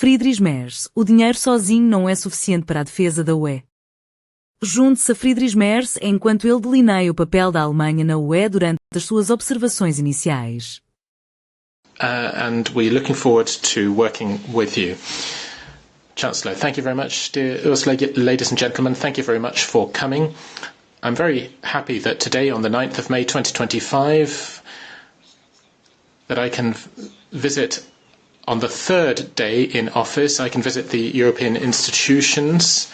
Friedrich Merz, o dinheiro sozinho não é suficiente para a defesa da UE. Junte-se a Friedrich Merz enquanto ele delineia o papel da Alemanha na UE durante as suas observações iniciais. And we're looking forward to working with you. Chancellor, thank you very much, dear Ursula, ladies and gentlemen, thank you very much for coming. I'm very happy that today, on the 9th of May 2025, that I can visit on the third day in office. I can visit the European institutions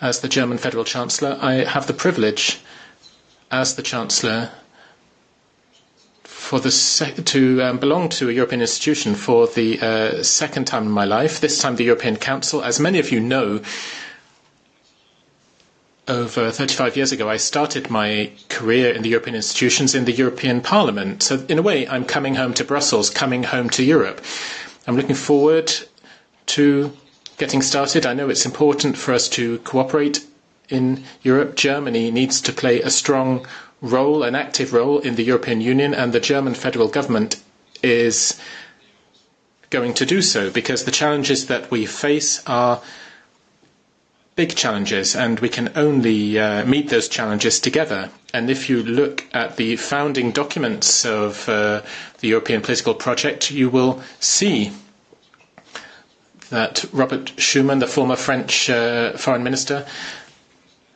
as the German Federal Chancellor. I have the privilege, as the Chancellor, to belong to a European institution for the second time in my life, this time the European Council. As many of you know, over 35 years ago, I started my career in the European institutions in the European Parliament. So in a way, I'm coming home to Brussels, coming home to Europe. I'm looking forward to getting started. I know it's important for us to cooperate in Europe. Germany needs to play a strong role, an active role in the European Union, and the German federal government is going to do so because the challenges that we face are big challenges and we can only meet those challenges together. And if you look at the founding documents of the European political project, you will see that Robert Schuman, the former French foreign minister,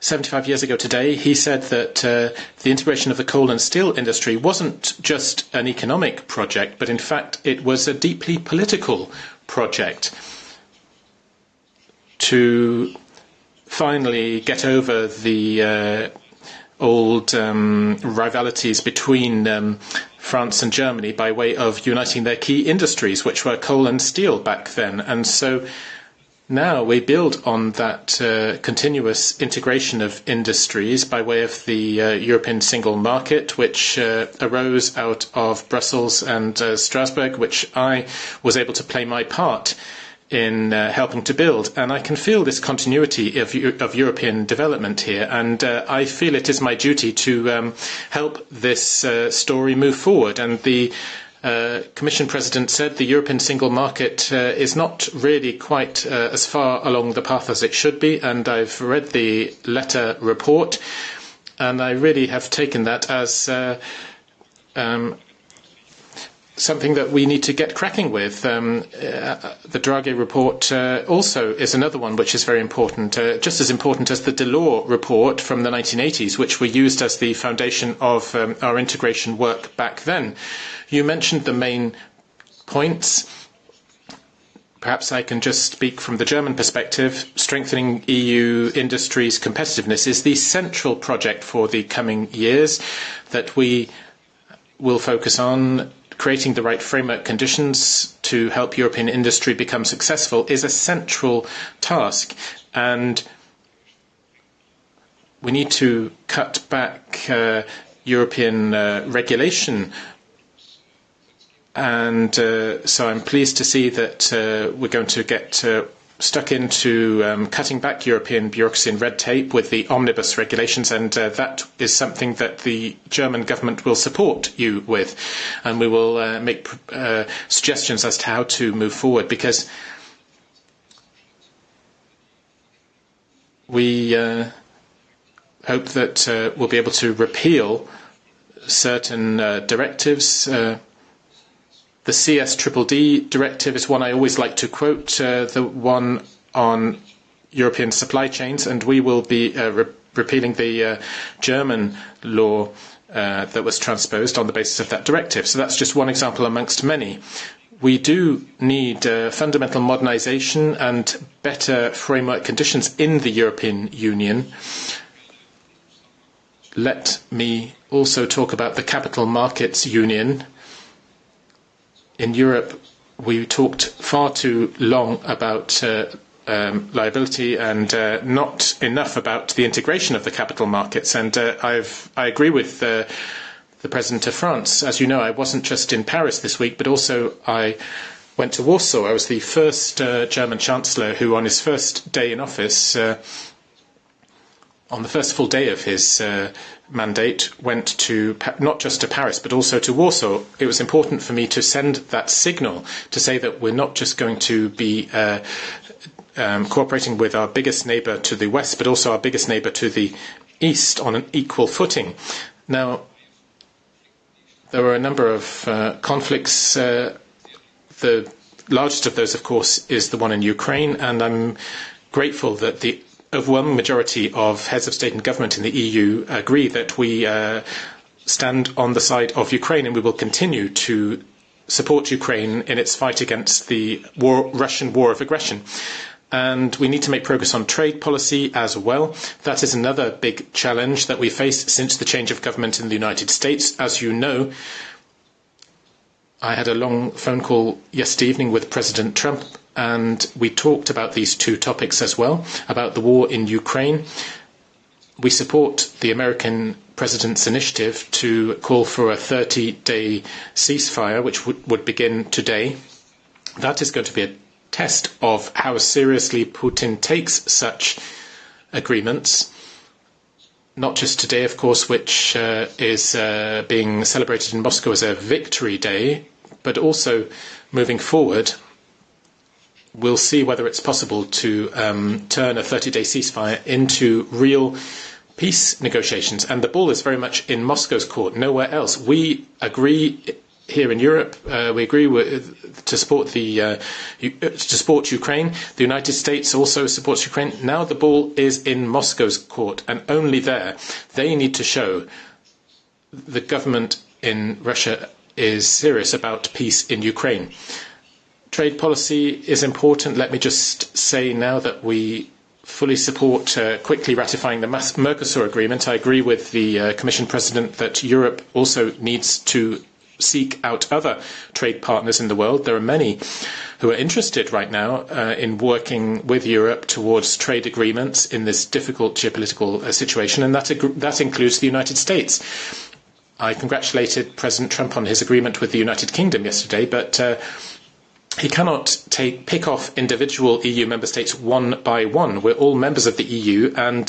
75 years ago today, he said that the integration of the coal and steel industry wasn't just an economic project, but in fact it was a deeply political project to finally get over the old rivalities between France and Germany by way of uniting their key industries, which were coal and steel back then. And so now we build on that continuous integration of industries by way of the European single market, which arose out of Brussels and Strasbourg, which I was able to play my part in helping to build. And I can feel this continuity of European development here, and I feel it is my duty to help this story move forward. And the Commission President said the European single market is not really quite as far along the path as it should be, and I've read the letter report, and I really have taken that as something that we need to get cracking with. The Draghi report also is another one which is very important, just as important as the Delors report from the 1980s, which were used as the foundation of our integration work back then. You mentioned the main points. Perhaps I can just speak from the German perspective. Strengthening EU industry's competitiveness is the central project for the coming years that we will focus on. Creating the right framework conditions to help European industry become successful is a central task, and we need to cut back European regulation. And so I'm pleased to see that we're going to get stuck into cutting back European bureaucracy and red tape with the omnibus regulations, and that is something that the German government will support you with, and we will make suggestions as to how to move forward, because we hope that we'll be able to repeal certain directives. The CSDDD directive is one I always like to quote, the one on European supply chains, and we will be repealing the German law that was transposed on the basis of that directive. So that's just one example amongst many. We do need fundamental modernisation and better framework conditions in the European Union. Let me also talk about the Capital Markets Union. In Europe, we talked far too long about liability and not enough about the integration of the capital markets. And I agree with the President of France. As you know, I wasn't just in Paris this week, but also I went to Warsaw. I was the first German Chancellor who, on his first day in office, on the first full day of his mandate went to not just to Paris but also to Warsaw. It was important for me to send that signal to say that we're not just going to be cooperating with our biggest neighbour to the west but also our biggest neighbour to the east on an equal footing. Now, there were a number of conflicts. The largest of those, of course, is the one in Ukraine, and I'm grateful that the overwhelming majority of heads of state and government in the EU agree that we stand on the side of Ukraine, and we will continue to support Ukraine in its fight against the Russian war of aggression. And we need to make progress on trade policy as well. That is another big challenge that we face since the change of government in the United States. As you know, I had a long phone call yesterday evening with President Trump, and we talked about these two topics as well, about the war in Ukraine. We support the American president's initiative to call for a 30-day ceasefire, which would begin today. That is going to be a test of how seriously Putin takes such agreements. Not just today, of course, which is being celebrated in Moscow as a victory day, but also moving forward. We'll see whether it's possible to turn a 30-day ceasefire into real peace negotiations. And the ball is very much in Moscow's court, nowhere else. We agree here in Europe. We agree to support Ukraine. The United States also supports Ukraine. Now the ball is in Moscow's court, and only there. They need to show the government in Russia is serious about peace in Ukraine. Trade policy is important. Let me just say now that we fully support quickly ratifying the Mercosur agreement. I agree with the Commission President that Europe also needs to seek out other trade partners in the world. There are many who are interested right now in working with Europe towards trade agreements in this difficult geopolitical situation, and that includes the United States. I congratulated President Trump on his agreement with the United Kingdom yesterday, but he cannot pick off individual EU member states one by one. We're all members of the EU, and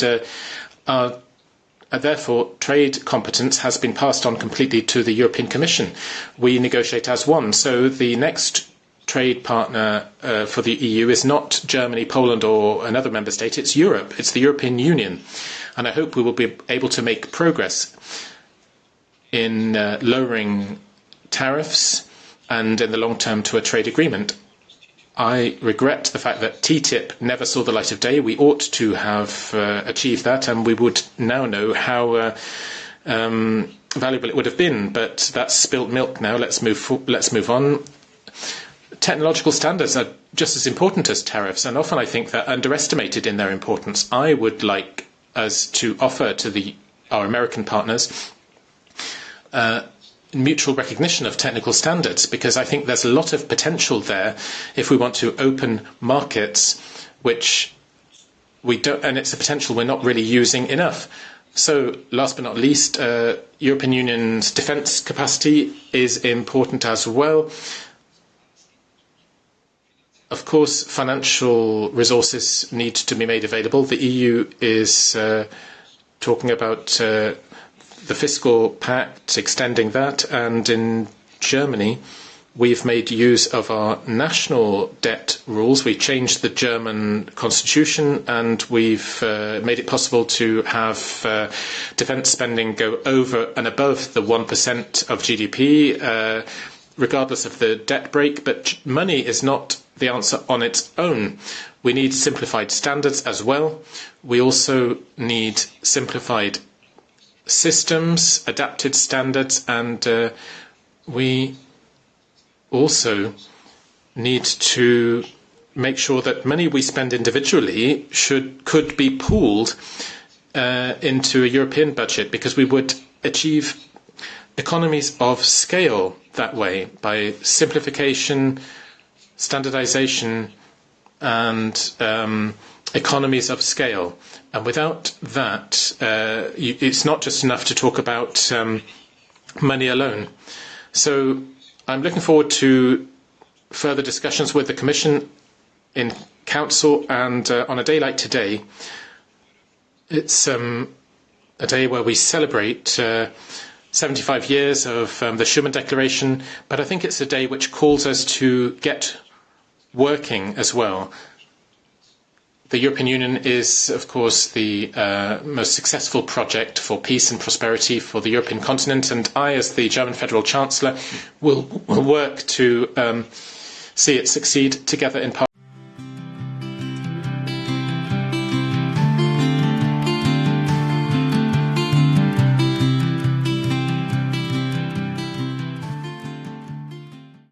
therefore, trade competence has been passed on completely to the European Commission. We negotiate as one. So the next trade partner for the EU is not Germany, Poland, or another member state. It's Europe. It's the European Union. And I hope we will be able to make progress in lowering tariffs and in the long term to a trade agreement. I regret the fact that TTIP never saw the light of day. We ought to have achieved that, and we would now know how valuable it would have been. But that's spilt milk now. Let's move on. Technological standards are just as important as tariffs, and often I think they're underestimated in their importance. I would like us to offer to our American partners mutual recognition of technical standards, because I think there's a lot of potential there if we want to open markets, which we don't, and it's a potential we're not really using enough. So, last but not least, European Union's defence capacity is important as well. Of course, financial resources need to be made available. The EU is talking about the fiscal pact, extending that, and in Germany we've made use of our national debt rules. We changed the German constitution, and we've made it possible to have defence spending go over and above the 1% of GDP, regardless of the debt break. But money is not the answer on its own. We need simplified standards as well. We also need simplified systems, adapted standards, and we also need to make sure that money we spend individually could be pooled into a European budget, because we would achieve economies of scale that way by simplification, standardization, and economies of scale. And without that, it's not just enough to talk about money alone. So I'm looking forward to further discussions with the Commission in Council, and on a day like today, it's a day where we celebrate 75 years of the Schuman Declaration, but I think it's a day which calls us to get working as well. The European Union is, of course, the most successful project for peace and prosperity for the European continent, and I, as the German Federal Chancellor, will work to see it succeed together in